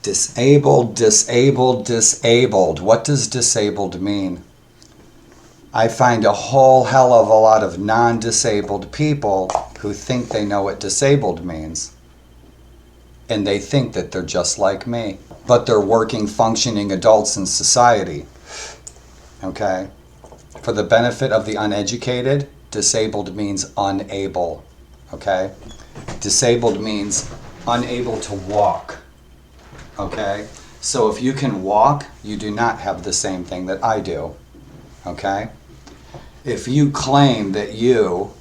Disabled, disabled, disabled. What does disabled mean? I find a whole hell of a lot of non-disabled people who think they know what disabled means. And they think that they're just like me. But they're working, functioning adults in society. Okay? For the benefit of the uneducated, disabled means unable. Okay? Disabled means unable to walk. Okay? So if you can walk, you do not have the same thing that I do. Okay? If you claim that you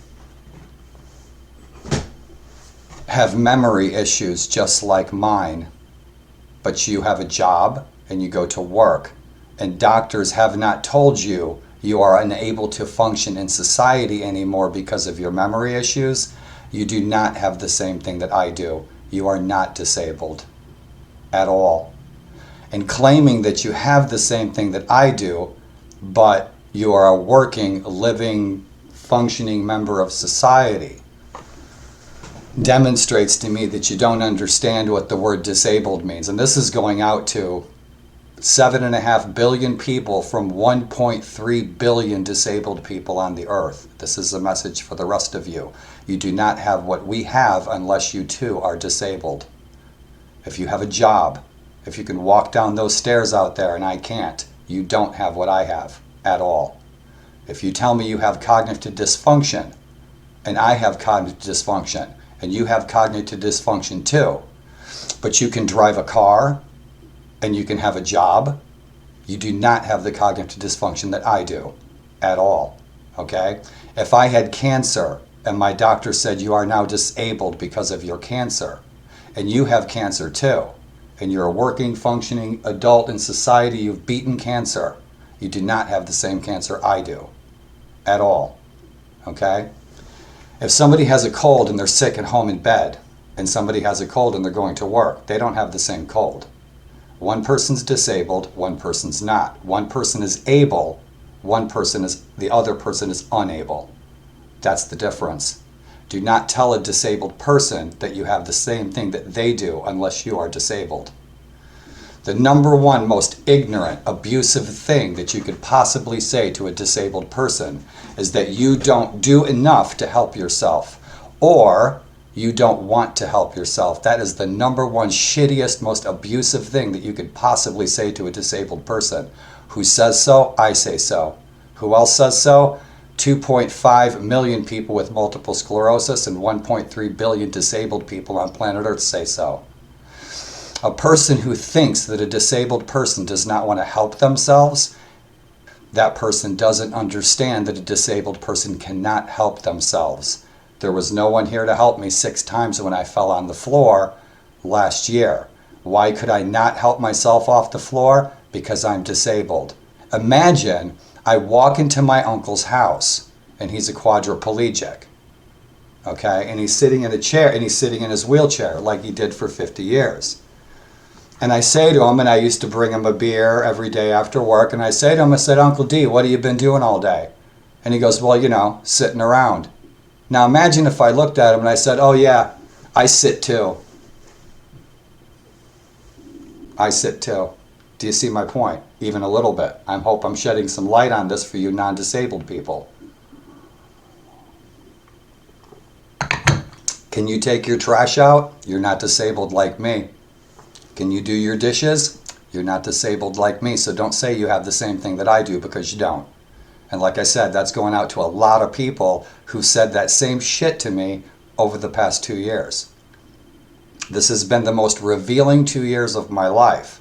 have memory issues just like mine, but you have a job and you go to work, and doctors have not told you you are unable to function in society anymore because of your memory issues, you do not have the same thing that I do. You are not disabled at all. And claiming that you have the same thing that I do, but you are a working, living, functioning member of society, demonstrates to me that you don't understand what the word disabled means. And this is going out to 7.5 billion people from 1.3 billion disabled people on the earth. This is a message for the rest of you. You do not have what we have unless you too are disabled. If you have a job, if you can walk down those stairs out there and I can't, you don't have what I have at all. If you tell me you have cognitive dysfunction and I have cognitive dysfunction and you have cognitive dysfunction too, but you can drive a car and you can have a job, you do not have the cognitive dysfunction that I do at all. Okay? If I had cancer and my doctor said you are now disabled because of your cancer, and you have cancer too, and you're a working, functioning adult in society, you've beaten cancer, you do not have the same cancer I do at all. Okay? If somebody has a cold and they're sick at home in bed, and somebody has a cold and they're going to work, they don't have the same cold. One person's disabled, one person's not. One person is able, the other person is unable. That's the difference. Do not tell a disabled person that you have the same thing that they do unless you are disabled. The number one most ignorant, abusive thing that you could possibly say to a disabled person is that you don't do enough to help yourself, or you don't want to help yourself. That is the number one shittiest, most abusive thing that you could possibly say to a disabled person. Who says so? I say so. Who else says so? 2.5 million people with multiple sclerosis and 1.3 billion disabled people on planet Earth say so. A person who thinks that a disabled person does not want to help themselves, that person doesn't understand that a disabled person cannot help themselves. There was no one here to help me 6 times when I fell on the floor last year. Why could I not help myself off the floor? Because I'm disabled. Imagine I walk into my uncle's house and he's a quadriplegic. Okay, and he's sitting in a chair and he's sitting in his wheelchair like he did for 50 years. And I say to him, and I used to bring him a beer every day after work, and I say to him, I said, Uncle D, what have you been doing all day? And he goes, well, you know, sitting around. Now imagine if I looked at him and I said, oh yeah, I sit too. I sit too. Do you see my point? Even a little bit. I hope I'm shedding some light on this for you non-disabled people. Can you take your trash out? You're not disabled like me. Can you do your dishes? You're not disabled like me, so don't say you have the same thing that I do, because you don't. And like I said, that's going out to a lot of people who said that same shit to me over the past 2 years. This has been the most revealing 2 years of my life.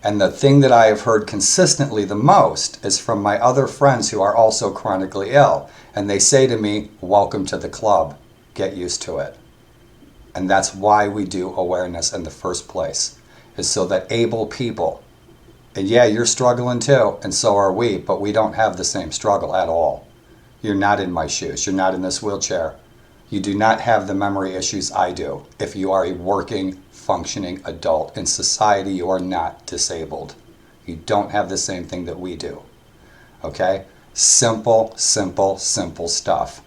And the thing that I have heard consistently the most is from my other friends who are also chronically ill. And they say to me, welcome to the club. Get used to it. And that's why we do awareness in the first place, is so that able people, and yeah, you're struggling too, and so are we, but we don't have the same struggle at all. You're not in my shoes. You're not in this wheelchair. You do not have the memory issues I do. If you are a working, functioning adult in society, you are not disabled. You don't have the same thing that we do. Okay? Simple, simple, simple stuff.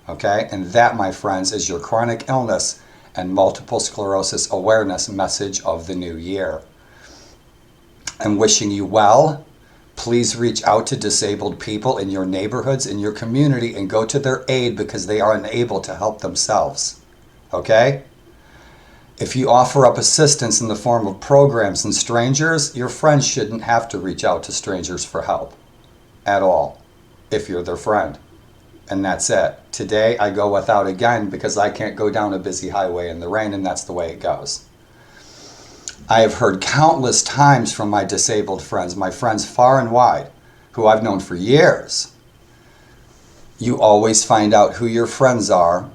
Okay? And that, my friends, is your chronic illness and multiple sclerosis awareness message of the new year. and wishing you well. Please reach out to disabled people in your neighborhoods, in your community, and go to their aid because they are unable to help themselves. Okay? If you offer up assistance in the form of programs and strangers, your friends shouldn't have to reach out to strangers for help at all if you're their friend. And that's it. Today I go without again because I can't go down a busy highway in the rain, and that's the way it goes. I have heard countless times from my disabled friends, my friends far and wide, who I've known for years. You always find out who your friends are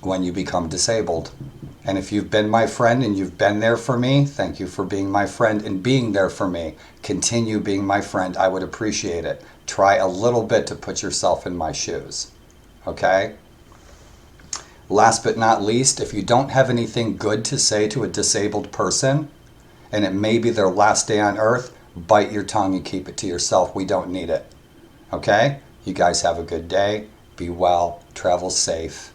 when you become disabled. And if you've been my friend and you've been there for me, thank you for being my friend and being there for me. Continue being my friend. I would appreciate it. Try a little bit to put yourself in my shoes. Okay? Last but not least, if you don't have anything good to say to a disabled person, and it may be their last day on earth, bite your tongue and keep it to yourself. We don't need it. Okay? You guys have a good day. Be well. Travel safe.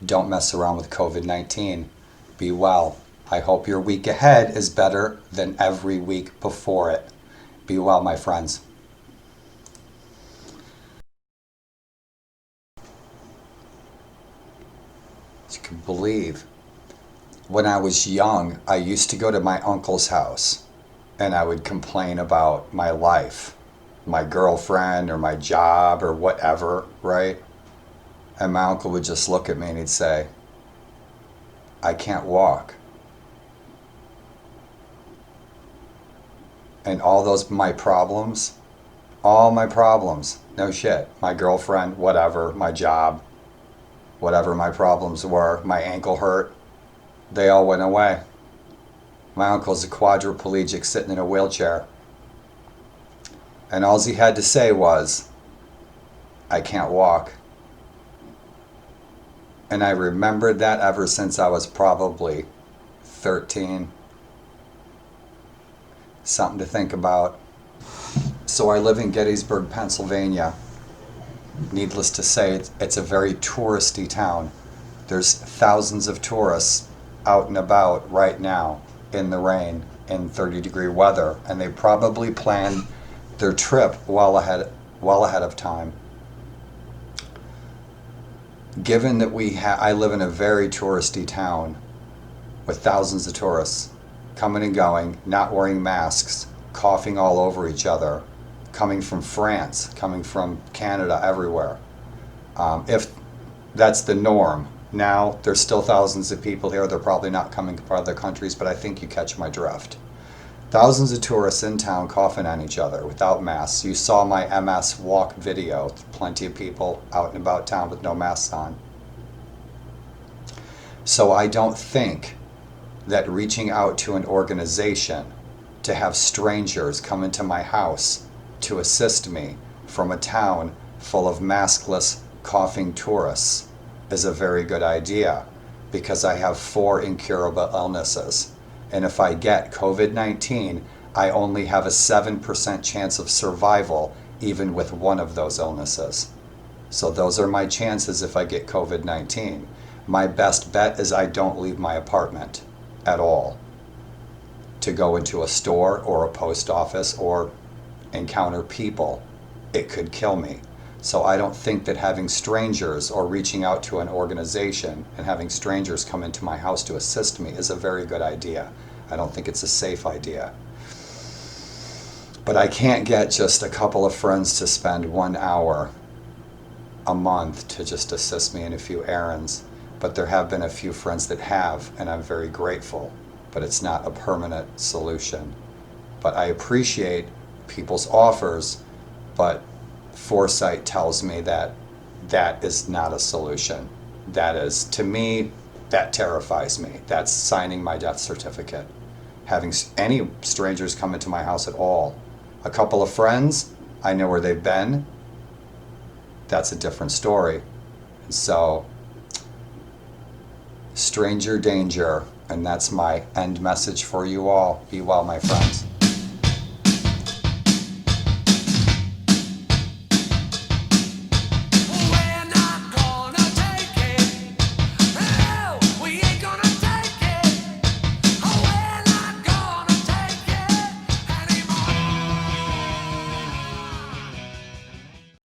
Don't mess around with COVID-19. Be well. I hope your week ahead is better than every week before it. Be well, my friends. You can believe, when I was young, I used to go to my uncle's house and I would complain about my life, my girlfriend or my job or whatever, right? And my uncle would just look at me and he'd say, I can't walk. And all my problems, no shit, my girlfriend, whatever, my job, whatever my problems were, my ankle hurt, they all went away. My uncle's a quadriplegic sitting in a wheelchair. And all he had to say was, I can't walk. And I remembered that ever since I was probably 13. Something to think about. So I live in Gettysburg, Pennsylvania. Needless to say, it's a very touristy town. There's thousands of tourists out and about right now in the rain, in 30-degree weather, and they probably planned their trip well ahead of time. Given that I live in a very touristy town with thousands of tourists coming and going, not wearing masks, coughing all over each other, coming from France, coming from Canada, everywhere. If that's the norm, now there's still thousands of people here. They're probably not coming from other countries, but I think you catch my drift. Thousands of tourists in town coughing on each other without masks. You saw my MS walk video. Plenty of people out and about town with no masks on. So I don't think that reaching out to an organization to have strangers come into my house to assist me from a town full of maskless, coughing tourists is a very good idea, because I have 4 incurable illnesses. And if I get COVID-19, I only have a 7% chance of survival even with one of those illnesses. So those are my chances if I get COVID-19. My best bet is I don't leave my apartment at all to go into a store or a post office or encounter people. It could kill me. So I don't think that having strangers or reaching out to an organization and having strangers come into my house to assist me is a very good idea. I don't think it's a safe idea. But I can't get just a couple of friends to spend 1 hour a month to just assist me in a few errands. But there have been a few friends that have, and I'm very grateful. But it's not a permanent solution. But I appreciate people's offers, but foresight tells me that that is not a solution. That is, to me, that terrifies me. That's signing my death certificate. Having any strangers come into my house at all. A couple of friends, I know where they've been. That's a different story. And so, stranger danger, and that's my end message for you all. Be well, my friends.